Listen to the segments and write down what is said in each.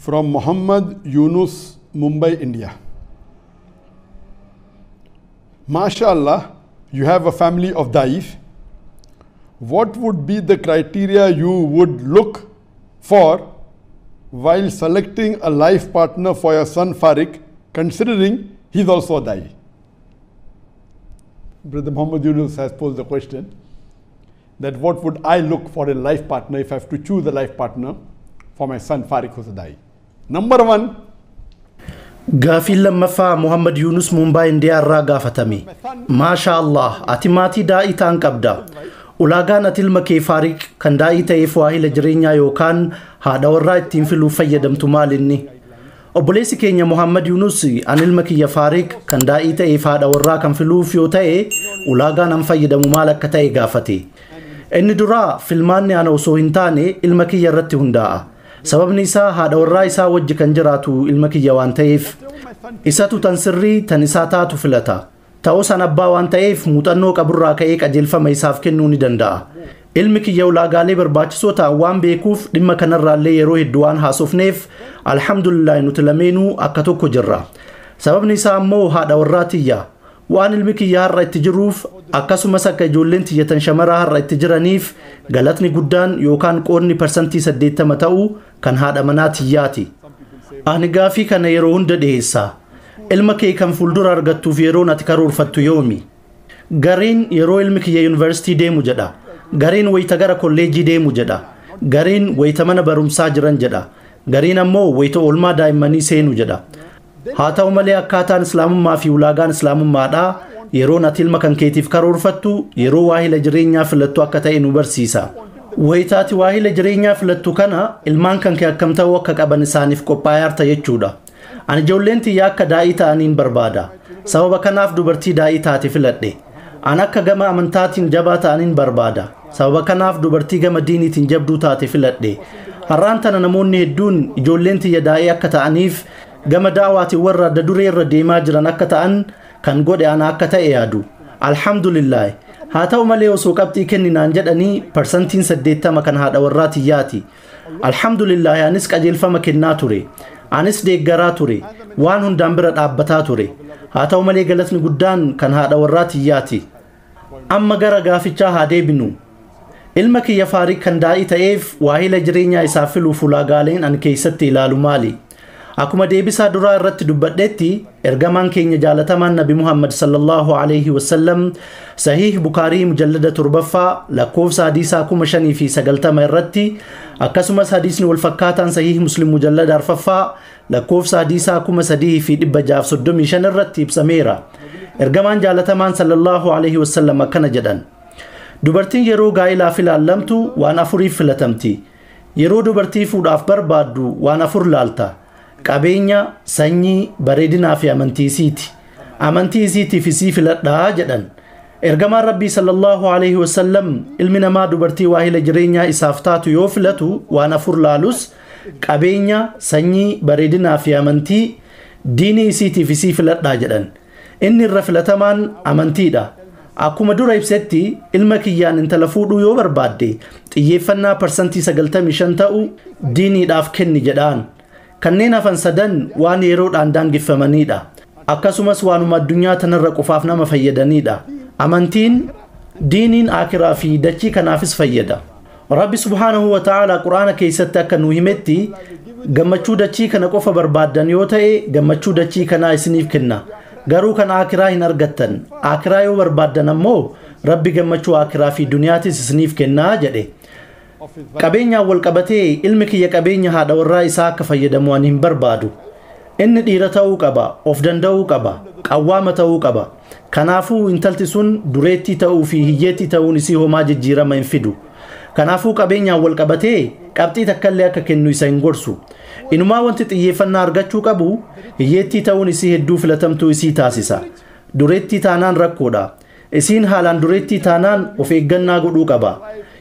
from Muhammad Yunus, Mumbai, India. MashaAllah, you have a family of Daif. What would be the criteria you would look for while selecting a life partner for your son Farik, considering he's also a Dai? Brother Muhammad Yunus has posed the question that what would I look for a life partner if I have to choose a life partner for my son Farik, who's a Dai? Number one. Gaafii lammaffaa Muhammad Yunus Mumbai India irraa gaafatame. MashaAllah, ati maatii daa'ii ta'an qabda. Ulaagaan ati ilma kee Farik kan daa'ii ta'eef waahila jireenyaa yookaan haadha warraa ittiin filuuf fayyadamtu maalinni? Obboleessi keenya Muhammad Yunus an ilma kiyya Farik kan daa'ii ta'eef haadha warraa kan filuuf yoo ta'e ulaagaan an fayyadamu maal akka ta'e gaafate. Inni duraa filmaanni ana osoo hin taane ilma kiyya irratti hundaa'a. Sababni isaa haadha warraa isaa wajji kan jiraatu ilma kiyya waan ta'eef isatu tan sirrii tan isaa taatu filata. Ta'uu san abbaa waan ta'eef muuxannoo qaburraa ka'ee qajeelfama isaaf kennuu ni danda'a. Ilmi kiyya ulaagaalee barbaachisoo ta'an waan beekuuf dhimma kanarraallee yeroo hedduu waan haasofneef alhamdulillah nuti lameenuu akka tokko jirra. Sababni isaa ammoo haadha warraa tiyya waan ilmi kiyya har'a itti jiruuf akkasumas akka ijoolleen tiyyatan shamaraa har'a itti jiraniif galatni guddaan yookaan qoodni parsantii 80 ta'u kan haadha manaa tiyyaati. Ani gaafii kana yeroo hunda dhiyeessa. Ilma kee kan fuuldura argattuuf yeroo ati karoorfattu yoomi? Gariin yeroo ilmi kiyya yuunivarsiitii deemu jedha. Gariin wayita gara kolleejjii deemu jedha. Gariin wayita mana barumsaa jiran jedha. Gariin ammoo wayita oolmaa daa'immanii seenu jedha. Haa ta'u malee akkaataan islaamummaa fi ulaagaan islaamummaadhaa yeroo ati ilma kan keetiif karoorfattu yeroo waahila jireenyaa filattu akka ta'e nu barsiisa. Wayitaati waahila jireenyaa filattu kana ilmaan kan kee akkam ta'uu akka qaban isaaniif qophaa'aarta jechuudha. Ani ijoolleen tiyya akka daa'ii ta'aniin barbaada. Sababa kanaaf dubartii daa'ii taate filadhe. Ani akka gama amantaatiin jabaa ta'aniin barbaada. Sababa kanaaf dubartii gama diiniitiin jabduu taate filadhe. Har'aan tana namoonni hedduun ijoolleen tiyya daa'ii akka ta'aniif gama daawaatiin warra adda duree irra deemaa jiran akka ta'an kan godhe ana akka ta'e yaadu. Alhamdulillah. Haa ta'u malee osoo qabxii kenninaan jedhanii parsantiin 80 kan haadha warraa tiyyaati. Alhamdulillah anis qajeelfama kennaa ture. Anis deeggaraa ture. Waan hundaan bira dhaabbataa ture. Haa ta'u malee galatni guddaan kan haadha warraa tiyyaati. Amma gara gaafichaa haa deebinu. Ilma kiyya Farik kan daa'ii ta'eef waahila jireenyaa isaaf filuuf ulaagaaleen an keessatti ilaalu maali? Akkuma deebisaa duraa irratti dubbadhetti ergamaan keenya jaalatamaan Nabi Muhammad sallallahu alaihi wasallam Sahih Bukaarii mujallada 7ffaa lakkoofsa hadiisaa 590 irratti akkasumas hadiisni wal fakkaataan Sahih Muslim mujallada 4ffaa lakkoofsa hadiisaa 3635 irratti ibsameera. Ergamaan jaalatamaan sallallahu alaihi wasallam akkana jedhan: dubartiin yeroo gaa'ilaaf ilaallamtu waan afuriif filatamti. Yeroo dubartii fuudhaaf barbaaddu waan afur laalta. Qabeenya, sanyii, bareedinaa fi amantii isiiti. Amantii isiitiif isii filadhaa jedhan. Ergamaan Rabbii sallallahu alaihi wasallam ilmi namaa dubartii waahila jireenyaa isaaf taatu yoo filatu waan afur laalus qabeenya, sanyii, bareedinaa fi amantii diinii isiitiif isii filadhaa jedhan. Inni irra filatamaan amantiidha. Akkuma dura ibsetti ilma kiyyaan intala fuudhuu yoo barbaadde xiyyeeffannaa parsantii 95 ta'u diiniidhaaf kenni jedhaan. Kanneen hafan sadan waan yeroodhaan daangeffamanidha. Akkasumas waanuma addunyaa tanarra qofaaf nama fayyadanidha. Amantiin, diiniin akiraa fi dachii kanaafis fayyada. Rabbi subhaanahu wa ta'ala Quraana keessatti akka nu himetti gammachuu dachii kana qofa barbaaddan yoo ta'e gammachuu dachii kanaa isiniif kenna. Garuu kan akiraa hin argattan. Akiraa yoo barbaaddan ammoo Rabbi gammachuu akiraa fi duniyaatis isiniif kennaa jedhe. Qabeenyaan wal qabatee ilmi kiyya qabeenya haadha warraa isaa akka fayyadamu ani hin barbaadu. Inni dhiira ta'uu qaba, of danda'uu qaba, qawwaama ta'uu qaba. Kanaafuu intalti sun dureettii ta'uu fi hiyyeettii ta'uun isii homaa jijjiirama hin fidu. Kanaafuu qabeenyaan wal qabatee qabxii takkallee akka kennu isa hin gorsu. Inumaa wanti xiyyeeffannaa argachuu qabu hiyyeettii ta'uun isii hedduu filatamtuu isii taasisa. Dureettii taanaan rakkoodha. Isiin haalaan dureettii taanaan of eeggannaa godhuu qaba.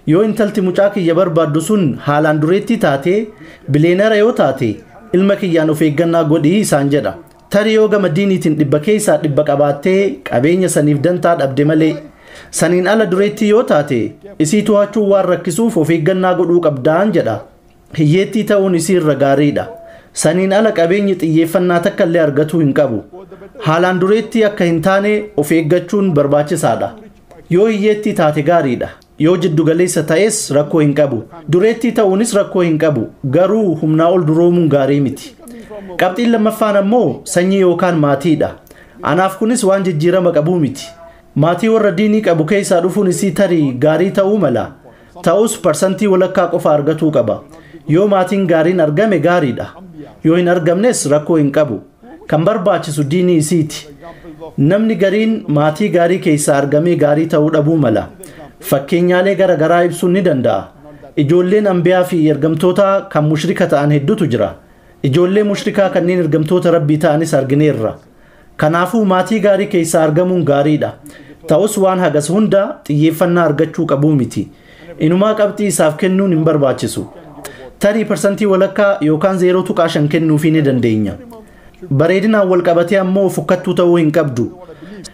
Yoo intalti mucaa kiyya barbaaddu sun haalaan dureettii taate bileenara yoo taate ilma kiyyaan of eeggannaa godhii isaan jedha. Tarii yoo gama diiniitiin dhibba keessaa dhibba qabaattee qabeenya saniif dantaa dhabde malee saniin ala dureettii yoo taate isii to'achuu waan rakkisuuf of eeggannaa godhuu qabdaan jedha. Hiyyeettii ta'uun isii irra gaariidha. Saniin ala qabeenyi xiyyeeffannaa takka illee argatuu hin qabu. Haalaan dureetti akka hin taane of eeggachuun barbaachisaadha. Yoo hiyyeetti taate gaariidha. Yoo jiddu galeessa ta'es rakkoo hin qabu. Dureetti ta'uunis rakkoo hin qabu. Garuu humnaa ol duroomuun gaarii miti. Qabxiin lammaffaan ammoo sanyii yookaan maatiidha. Anaaf kunis waan jijjiirama qabuu miti. Maatii warra diinii qabu keessaa dhufuun isii tarii gaarii ta'uu mala. Ta'us parsantii walakkaa qofa argatuu qaba. Yoo maatiin gaariin argame gaariidha. Yoo hin argamnes rakkoo hin qabu. Kan barbaachisu diinii isiiti. Namni gariin maatii gaarii keessaa argamee gaarii ta'uu dhabuu mala. Fakkeenyaalee gara garaa ibsuun ni danda'a. Ijoolleen anbiyaa fi ergamtoota kan mushrika ta'an hedduutu jira. Ijoollee mushrikaa kanneen ergamtoota rabbii ta'anis argineerra. Kanaafuu maatii gaarii keessaa argamuun gaariidha. Ta'us waan hagas hunda xiyyeeffannaa argachuu qabuu miti. Inumaa qabxii isaaf kennuun hin barbaachisu. Tarii parsantii walakkaa yookaan 0.5 kennuufii ni dandeenya. Bareedinaan wal qabatee ammoo fokkattuu ta'uu hin qabdu.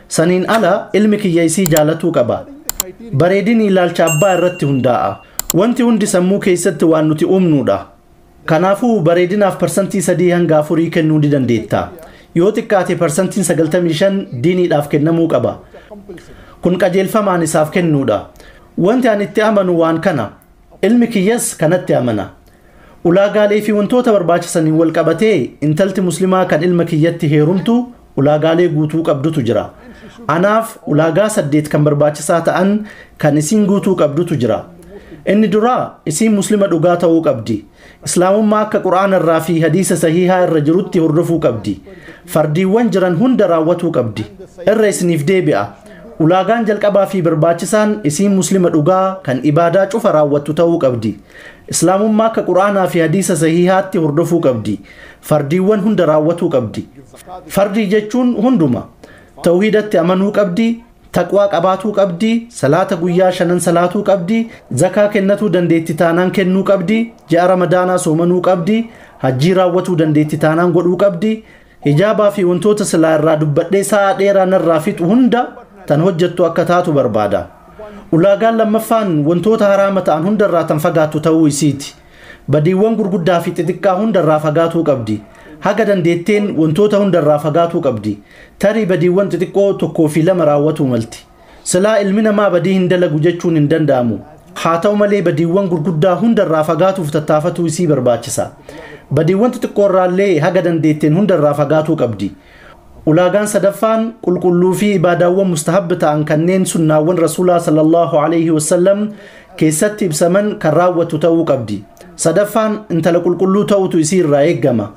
Saniin ala ilmi kiyya isii jaalatuu qaba. Bareedinni ilaalcha abbaa irratti hundaa'a. Wanti hundi sammuu keessatti waan nuti uumnuudha. Kanaafuu bareedinaaf parsantii 3 hanga 4 kennuu ni dandeetta. Yoo xiqqaate parsantiin 95 diiniidhaaf kennamuu qaba. Kun qajeelfamaan isaaf kennuudha. Wanti ani itti amanu waan kana. Ilmi kiyyas kanatti amana. Ulaagaalee fi wantoota barbaachisaniin wal qabatee intalti muslimaa kan ilma kiyyatti heerumtu ulaagaalee guutuu qabdutu jira. Anaaf ulaagaa 8 kan barbaachisaa ta'an kan isiin guutuu qabdutu jira. Inni duraa isiin muslima dhugaa ta'uu qabdi. Islaamummaa akka Qur'aana irraa fi hadiisa sahihaa irra jirutti hordofuu qabdi. Fardiiwwan jiran hunda raawwatuu qabdi. Irra isiniif deebi'a. Ulaagaan jalqabaa fi barbaachisaan isiin muslima dhugaa kan ibaadaa cufa raawwattu ta'uu qabdi. Islaamummaa akka Qur'aanaa fi hadiisa sahihaatti hordofuu qabdi. Fardiiwwan hunda raawwatuu qabdi. Fardii jechuun hunduma. Tawhiidatti amanuu qabdi. Taqwaa qabaatuu qabdi. Salaata guyyaa 5 salaatuu qabdi. Zakaa kennatuu dandeetti taanaan kennuu qabdi. Ji'a Ramadaanaa soomanuu qabdi. Hajjii raawwatuu dandeetti taanaan godhuu qabdi. Hijaabaa fi wantoota silaa irraa dubbadhee sa'a dheeraa narraa fixu hunda tan hojjettu akka taatu barbaada. Ulaagaan lammaffaan wantoota haraama ta'an hundarraa tan fagaattu ta'uu isiiti. Badiiwwan gurguddaa fi xixiqqaa hundarraa fagaatuu qabdi. Haga dandeetteen wantoota hundarraa fagaatuu qabdi. Tarii badiiwwan xixiqqoo 1 fi 2 raawwatuu malti. Silaa ilmi namaa badii hin dalagu jechuun hin danda'amu. Haa ta'u malee badiiwwan gurguddaa hundarraa fagaatuuf tattaafatuu isii barbaachisa. Badiiwwan xixiqqoorraallee haga dandeetteen hundarraa fagaatuu qabdi. Ulaagaan sadaffaan qulqulluu fi ibaadaawwan mustahabba ta'an kanneen sunnaawwan Rasuulaa sallallahu alaihi wasallam keessatti ibsaman kan raawwatu ta'uu qabdi. Sadaffaan intala qulqulluu ta'utu isii irraa eeggama.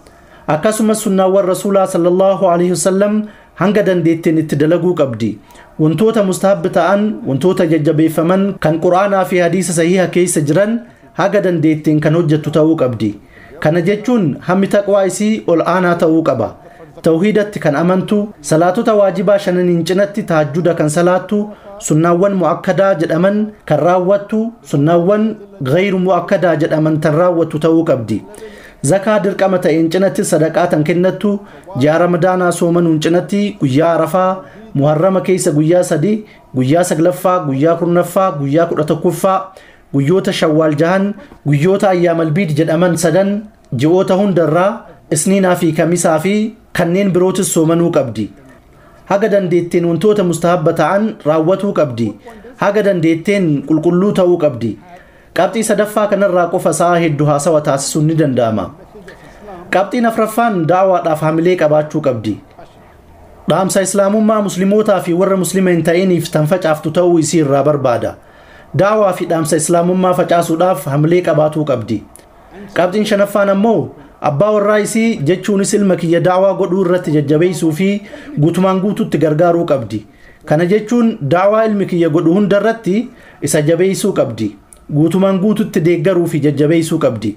Akkasumas sunnaawwan Rasuulaa sallallahu alaihi wasallam hanga dandeetteen itti dalaguu qabdi. Wantoota mustahabba ta'an, wantoota jajjabeeffaman kan Qur'aanaa fi hadiisa sahiha keessa jiran haga dandeetteen kan hojjettu ta'uu qabdi. Kana jechuun hammi taqwaa isii ol aanaa ta'uu qaba. Tawhiidatti kan amantu, salaatota waajibaa 5 cinatti tahajjuda kan salaattu, sunnaawwan mu'akkadaa jedhaman kan raawwattu, sunnaawwan ghayru mu'akkadaa jedhaman tan raawwattu ta'uu qabdi. Zakaa dirqama ta'een cinatti sadaqaa tan kennattu, ji'a Ramadaanaa soomanuun cinatti guyyaa Arafaa, Muharrama keessa guyyaa 3, guyyaa 9ffaa, guyyaa 10ffaa, guyyaa 11ffaa, guyyoota Shawwaal 6, guyyoota Ayyaamal Biid jedhaman 3, ji'oota hundarraa Isniinaa fi Kamisaa fi kanneen birootis soomanuu qabdi. Haga dandeetteen wantoota mustahabba ta'an raawwatuu qabdi. Haga dandeetteen qulqulluu ta'uu qabdi. Qabxii sadaffaa kanarraa qofa sa'a hedduu haasawa taasisuun ni danda'ama. Qabxiin afraffaan da'awaadhaaf hamilee qabaachuu qabdi. Dhaamsa islaamummaa muslimootaa fi warra muslima hin ta'iniif tan facaaftu ta'uu isii irraa barbaada. Da'awaa fi dhaamsa islaamummaa facaasuudhaaf hamilee qabaatuu qabdi. Qabxiin shanaffaan ammoo abbaa warraa isii jechuunis ilma kiyya da'awaa godhuu irratti jajjabeessuu fi guutumaan guututti gargaaruu qabdi. Kana jechuun da'awaa ilmi kiyya godhu hundarratti isa jabeessuu qabdi. Guutumaan guututti deeggaruu fi jajjabeessuu qabdi.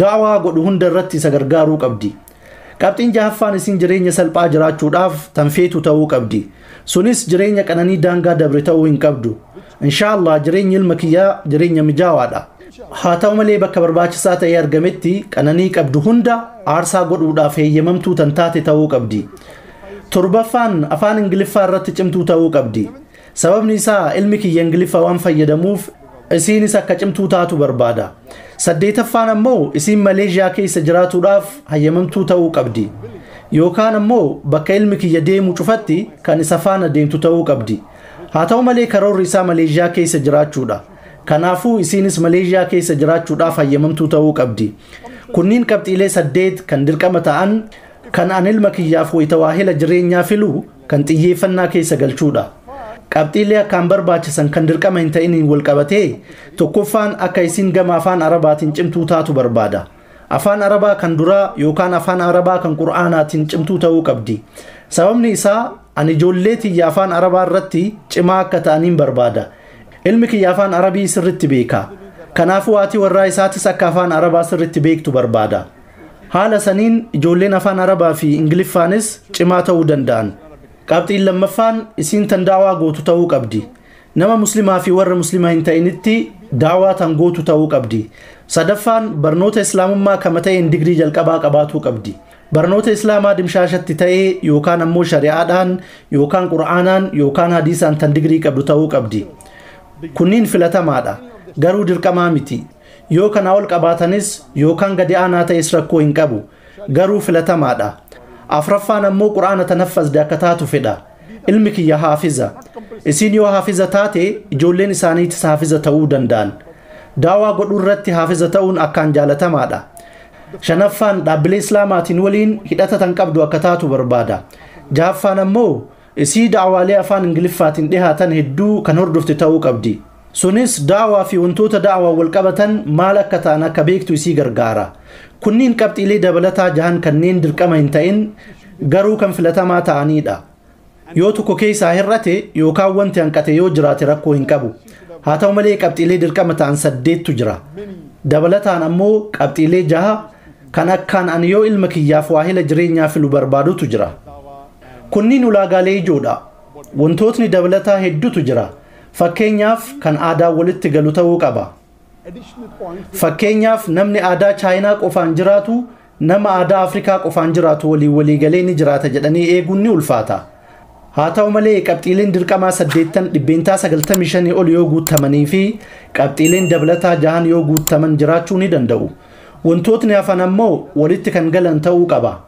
Da'awaa godhu hundarratti isa gargaaruu qabdi. Qabxiin jahaffaan isiin jireenya salphaa jiraachuudhaaf tan feetu ta'uu qabdi. Sunis jireenya qananii daangaa dabre ta'uu hin qabdu. Inshaallah jireenyi ilma kiyyaa jireenya mijaawaadha. Haa ta'u malee bakka barbaachisaa ta'ee argametti qananii qabdu hunda aarsaa godhuudhaaf heeyyamamtuu tan taate ta'uu qabdi. Torbaffaan afaan Ingiliffaa irratti cimtuu ta'uu qabdi. Sababni isaa ilmi kiyya Ingiliffa waan fayyadamuuf isiinis akka cimtuu taatu barbaada. Saddeetaffaan ammoo isiin Maleeshiyaa keessa jiraatuudhaaf hayyamamtuu ta'uu qabdi. Yookaan ammoo bakka ilmi kiyya deemu cufatti kan isa faana deemtu ta'uu qabdi. Haa ta'u malee karoorri isaa Maleeshiyaa keessa jiraachuudha. Kanaafuu isiinis Maleeshiyaa keessa jiraachuudhaaf hayyamamtuu ta'uu qabdi. Kunniin qabxiilee 8 kan dirqama ta'an kan an ilma kiyyaaf wayita waahila jireenyaa filu kan xiyyeeffannaa keessa galchuudha. Qabxiilee akkaan barbaachisan kan dirqama hin ta'iniin wal qabatee tokkoffaan akka isiin gama afaan Arabaatiin cimtuu taatu barbaada. Afaan Arabaa kan duraa yookaan afaan Arabaa kan Qur'aanaatiin cimtuu ta'uu qabdi. Sababni isaa ani ijoollee tiyya afaan Arabaa irratti cimaa akka ta'aniin barbaada. Ilmi kiyya afaan Arabii sirriitti beeka. Kanaafuu haati warraa isaatis akka afaan Arabaa sirriitti beektu barbaada. Haala saniin ijoolleen afaan Arabaa fi Ingiliffaanis cimaa ta'uu danda'an. Qabxiin lammaffaan isiin tan daawaa gootu ta'uu qabdi. Nama muslimaa fi warra muslimaa hin ta'initti daawaa tan gootu ta'uu qabdi. Sadaffaan barnoota islaamummaa kama ta'een digrii jalqabaa qabaatuu qabdi. Barnoota islaamaa dimshaashatti ta'ee yookaan ammoo shari'aadhaan yookaan qura'aanaan yookaan hadiisaan tan digrii qabdu ta'uu qabdi. Kunniin filatamaadha. Garuu dirqamaa miti. Yoo kana ol qabaatanis yookaan gadi aanaa ta'es rakkoo hin qabu. Garuu filatamaadha. Afraffaan ammoo qura'aana tanaffasde akka taatu fedha. Ilmi kiyya haafiza. Isiin yoo haafiza taate ijoolleen isaaniitis haafiza ta'uu danda'an. Daawaa godhuu irratti haafiza ta'uun akkaan jaalatamaadha. Shanaffaan dhaabbilee islaamaatiin waliin hidhata tan qabdu akka taatu barbaada. Jahaffaan ammoo isii daawaalee afaan Ingiliffaatiin dhihaatan hedduu kan hordofte ta'uu qabdi. Sunis daawaa fi wantoota daawaa wal qabatan maal akka ta'an akka beektu isii gargaara. Kunniin qabxiilee dabalataa jahan kanneen dirqama hin ta'in garuu kan filatamaa ta'anidha. Yoo tokko keessaa hir'ate yookaan wanti hanqate yoo jiraate rakkoo hin qabu. Haa ta'u malee qabxiilee dirqama ta'an 8tu jira. Dabalataan ammoo qabxiilee 6 kan akkaan ani yoo ilma kiyyaaf waahila jireenyaa filu barbaadutu jira. Kunniin ulaagaalee ijoodha. Wantootni dabalataa hedduutu jira. Fakkeenyaaf kan aadaa walitti galu ta'uu qaba. Fakkeenyaaf namni aadaa Chaayinaa qofaan jiraatu nama aadaa Afrikaa qofaan jiraatu walii galee ni jiraata jedhanii eeguun ni ulfaata. Haa ta'u malee qabxiileen dirqamaa 95% ol yoo guutamanii fi qabxiileen dabalataa 6 yoo guutaman jiraachuu ni danda'u. Wantootni hafan ammoo walitti kan galan ta'uu qaba.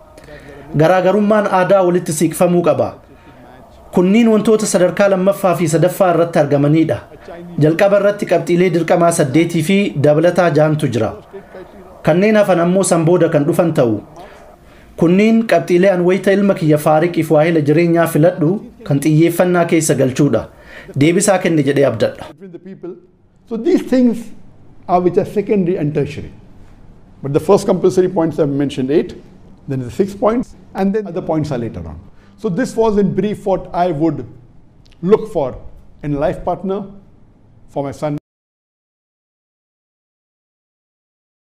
Garaagarummaan aadaa walitti siqfamuu qaba. Kunniin wantoota sadarkaa lammaffaa fi sadaffaa irratti argamanidha. Jalqaba irratti qabxiilee dirqamaa 8 fi dabalataa 6tu jira. Kanneen hafan ammoo sanbooda kan dhufan ta'u. Kunniin qabxiilee an wayita ilma kiyya faariqiif waahila jireenyaa filadhu kan xiyyeeffannaa keessa galchuudha. Deebisaa kenne jedhee abdadha. So these things are which are secondary and tertiary. But the first compulsory points I've mentioned 8, then the 6 points, and then other points are later on. So this was in brief what I would look for in a life partner for my son.